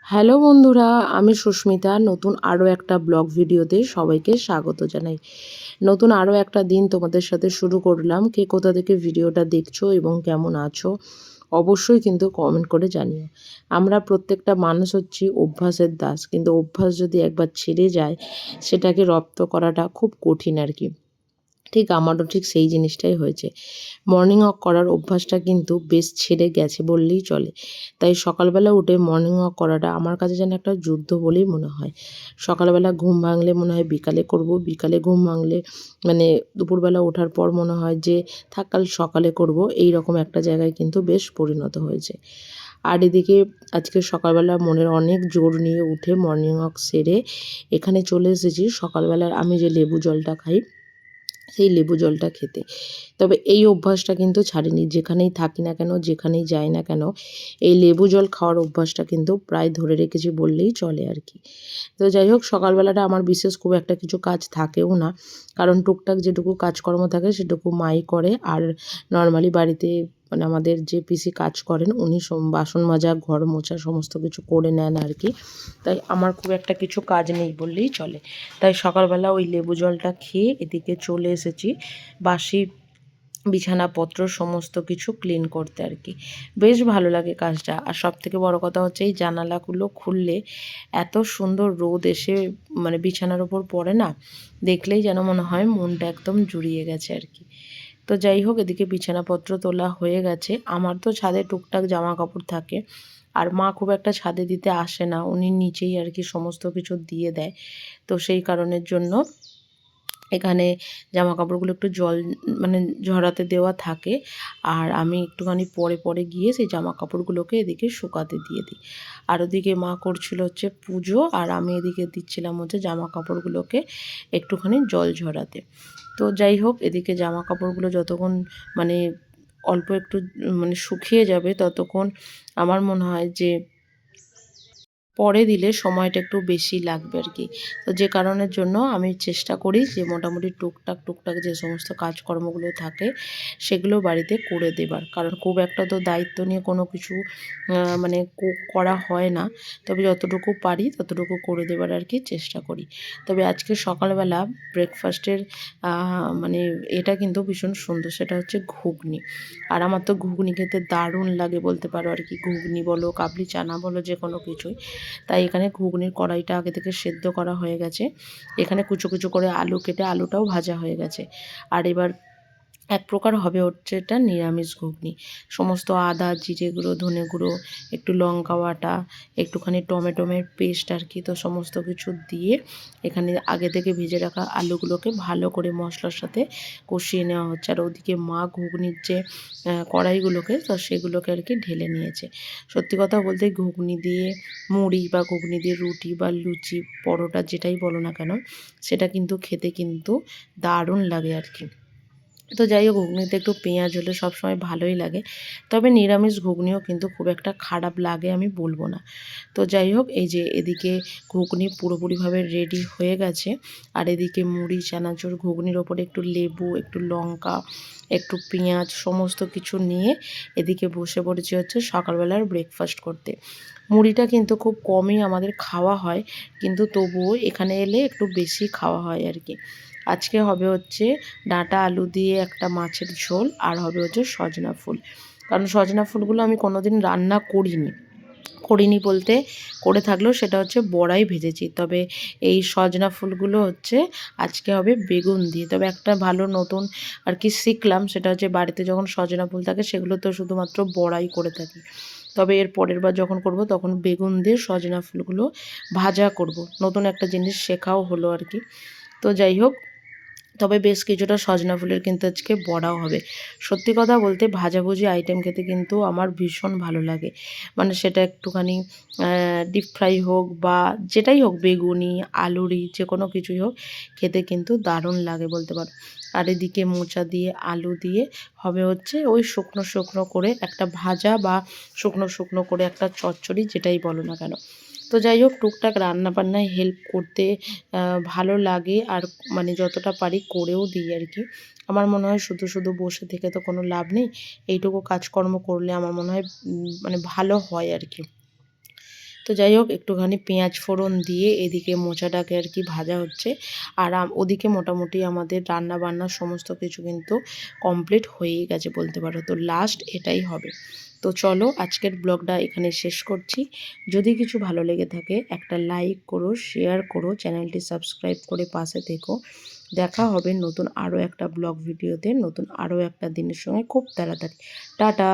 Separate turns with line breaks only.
Hello বন্ধুরা, আমি সুস্মিতা। নতুন আরও একটা ব্লগ ভিডিওতে সবাইকে স্বাগত জানাই। নতুন আরও একটা দিন তোমাদের সাথে শুরু করলাম। কে কোথা থেকে ভিডিওটা দেখছো এবং কেমন আছো অবশ্যই কিন্তু কমেন্ট করে জানিও। আমরা প্রত্যেকটা মানুষ হচ্ছি অভ্যাসের দাস, কিন্তু অভ্যাস যদি একবার ছেড়ে যায় সেটাকে রপ্ত করাটা খুব কঠিন আর কি। ঠিক আমারও ঠিক সেই জিনিসটাই হয়েছে। মর্নিং ওয়াক করার অভ্যাসটা কিন্তু বেশ ছেড়ে গেছে বললেই চলে। তাই সকালবেলা উঠে মর্নিং ওয়াক করাটা আমার কাছে যেন একটা যুদ্ধ বলেই মনে হয়। সকালবেলা ঘুম ভাঙলে মনে হয় বিকালে করব, বিকালে ঘুম ভাঙলে মানে দুপুরবেলা ওঠার পর মনে হয় যে থাক কাল সকালে করব, এইরকম একটা জায়গায় কিন্তু বেশ পরিণত হয়েছে। আর এদিকে আজকে সকালবেলা মনের অনেক জোর নিয়ে উঠে মর্নিং ওয়াক সেরে এখানে চলে এসেছি সকালবেলার আমি যে লেবু জলটা খাই সেই লেবু জলটা খেতে। তবে এই অভ্যাসটা কিন্তু ছাড়িনি। যেখানেই থাকি না কেন, যেখানেই যাই না কেন, এই লেবু জল খাওয়ার অভ্যাসটা কিন্তু প্রায় ধরে রেখেছি বললেই চলে আর কি। তো যাই হোক, সকালবেলাটা আমার বিশেষ খুব একটা কিছু কাজ থাকেও না। কারণ টুকটাক যেটুকু কাজকর্ম থাকে সেটুকু মাই করে। আর নরমালি বাড়িতে মানে আমাদের যে পিসি কাজ করেন উনি বাসন মাজা, ঘর মোছা সমস্ত কিছু করে নেন আর কি। তাই আমার খুব একটা কিছু কাজ নেই বললেই চলে। তাই সকালবেলা ওই লেবু জলটা খেয়ে এদিকে চলে এসেছি বাসি বিছানাপত্র সমস্ত কিছু ক্লিন করতে আর কি। বেশ ভালো লাগে কাজটা। আর সবথেকে বড় কথা হচ্ছে এই জানালাগুলো খুললে এত সুন্দর রোদ এসে মানে বিছানার ওপর পড়ে না, দেখলেই যেন মনে হয় মনটা একদম জুড়িয়ে গেছে আর কি। তো যাই হোক, এদিকে বিছানাপত্র তোলা হয়ে গেছে। আমার তো ছাদে টুকটাক জামা কাপড় থাকে, আর মা খুব একটা ছাদে দিতে আসে না, উনি নিচেই আর কি সমস্ত কিছু দিয়ে দেয়। তো সেই কারণের জন্য এখানে জামাকাপড়গুলো একটু জল মানে ঝরাতে দেওয়া থাকে, আর আমি একটুখানি পরে পরে গিয়ে সেই জামাকাপড়গুলোকে এদিকে শুকাতে দিয়ে দিই। আর ওদিকে মা করছিল হচ্ছে পুজো, আর আমি এদিকে দিচ্ছিলাম হচ্ছে জামাকাপড়গুলোকে একটুখানি জল ঝরাতে। তো যাই হোক, এদিকে জামাকাপড়গুলো যতক্ষণ মানে অল্প একটু মানে শুকিয়ে যাবে ততক্ষণ আমার মনে হয় যে পরে দিলে সময়টা একটু বেশি লাগবে আর কি। তো যে কারণের জন্য আমি চেষ্টা করি যে মোটামুটি টুকটাক যে সমস্ত কাজকর্মগুলো থাকে সেগুলো বাড়িতে করে দেবার। কারণ খুব একটা তো দায়িত্ব নিয়ে কোনো কিছু মানে করা হয় না। তবে যতটুকু পারি ততটুকু করে দেবার আর কি চেষ্টা করি। তবে আজকে সকালবেলা ব্রেকফাস্টের মানে এটা কিন্তু ভীষণ সুন্দর, সেটা হচ্ছে ঘুগনি। আর আমার তো ঘুগনি খেতে দারুণ লাগে বলতে পারো আর কি। ঘুগনি বলো, কাবলি চানা বলো, যে কোনো কিছুই। তাই এখানে ঘুগনির কড়াইটা আগে থেকে সেদ্ধ করা হয়ে গেছে। এখানে কুচো কুচো করে আলু কেটে আলুটাও ভাজা হয়ে গেছে। আর এবার এক প্রকার হবে হচ্ছে এটা নিরামিষ ঘুগনি। সমস্ত আদা, জিরে গুঁড়ো, ধনে গুঁড়ো, একটু লঙ্কা বাটা, একটুখানি টমেটোমের পেস্ট আর কি, তো সমস্ত কিছু দিয়ে এখানে আগে থেকে ভেজে রাখা আলুগুলোকে ভালো করে মশলার সাথে কষিয়ে নেওয়া হচ্ছে। আর ওদিকে মা ঘুগনির যে কড়াইগুলোকে তো সেগুলোকে আর কি ঢেলে নিয়েছে। সত্যি কথা বলতে ঘুগনি দিয়ে মুড়ি বা ঘুগনি দিয়ে রুটি বা লুচি, পরোটা যেটাই বলো না কেন, সেটা কিন্তু খেতে কিন্তু দারুণ লাগে আর কি। তো যাই হোক, ঘুগনিতে একটু পেঁয়াজ হলে সবসময় ভালোই লাগে। তবে নিরামিষ ঘুগনিও কিন্তু খুব একটা খারাপ লাগে আমি বলবো না। তো যাই হোক, এই যে এদিকে ঘুগনি পুরোপুরিভাবে রেডি হয়ে গেছে। আর এদিকে মুড়ি, চানাচুর, ঘুগনির ওপরে একটু লেবু, একটু লঙ্কা, একটু পেঁয়াজ সমস্ত কিছু নিয়ে এদিকে বসে পড়েছি হচ্ছে সকালবেলার ব্রেকফাস্ট করতে। মুড়িটা কিন্তু খুব কমই আমাদের খাওয়া হয়, কিন্তু তবুও এখানে এলে একটু বেশি খাওয়া হয় আর কি। আজকে হবে হচ্ছে ডাঁটা আলু দিয়ে একটা মাছের ঝোল, আর হবে হচ্ছে সজনা ফুল। কারণ সজনা ফুলগুলো আমি কোনোদিন রান্না করিনি বলতে, করে থাকলেও সেটা হচ্ছে বড়াই ভেজেছি। তবে এই সজনা ফুলগুলো হচ্ছে আজকে হবে বেগুন দিয়ে। তবে একটা ভালো নতুন আর কি শিখলাম, সেটা হচ্ছে বাড়িতে যখন সজনা ফুল থাকে সেগুলো তো শুধুমাত্র বড়াই করে থাকি। তবে এর পরের বার যখন করব তখন বেগুন দিয়ে সজনা ফুলগুলো ভাজা করব। নতুন একটা জিনিস শেখাও হলো আর কি। তো যাই হোক, তবে বেশ কিছুটা সজনা ফুলের কিন্তু আজকে বড়াও হবে। সত্যি কথা বলতে ভাজাভুজি আইটেম খেতে কিন্তু আমার ভীষণ ভালো লাগে। মানে সেটা একটুখানি ডিপ ফ্রাই হোক বা যেটাই হোক, বেগুনি, আলুরি যে কোনো কিছুই হোক, খেতে কিন্তু দারুণ লাগে বলতে পারো। আর এদিকে মোচা দিয়ে আলু দিয়ে হবে হচ্ছে ওই শুকনো শুকনো করে একটা ভাজা, বা শুকনো শুকনো করে একটা চচ্চড়ি, যেটাই বলো না কেন। তো যাই হোক, টুকটাক রান্নাবান্নায় হেল্প করতে ভালো লাগে, আর মানে যতটা পারি করেও দিই আর কি। আমার মনে হয় শুধু শুধু বসে থেকে তো কোনো লাভ নেই। এইটুকু কাজকর্ম করলে আমার মনে হয় মানে ভালো হয় আর কি। তো যাই হোক, একটুখানি পেঁয়াজ ফোড়ন দিয়ে এদিকে মোচাটাকে আর কি ভাজা হচ্ছে। আর ওদিকে মোটামুটি আমাদের রান্না বান্না সমস্ত কিছু কিন্তু কমপ্লিট হয়েই গেছে বলতে পারো। তো লাস্ট এটাই হবে। তো চলো আজকের ব্লগটা এখানে শেষ করছি। যদি কিছু ভালো লেগে থাকে একটা লাইক করো, শেয়ার করো, চ্যানেলটি সাবস্ক্রাইব করে পাশে থেকো। দেখা হবে নতুন আরও একটা ব্লগ ভিডিওতে, নতুন আরও একটা দিনের সঙ্গে খুব তাড়াতাড়ি। টাটা।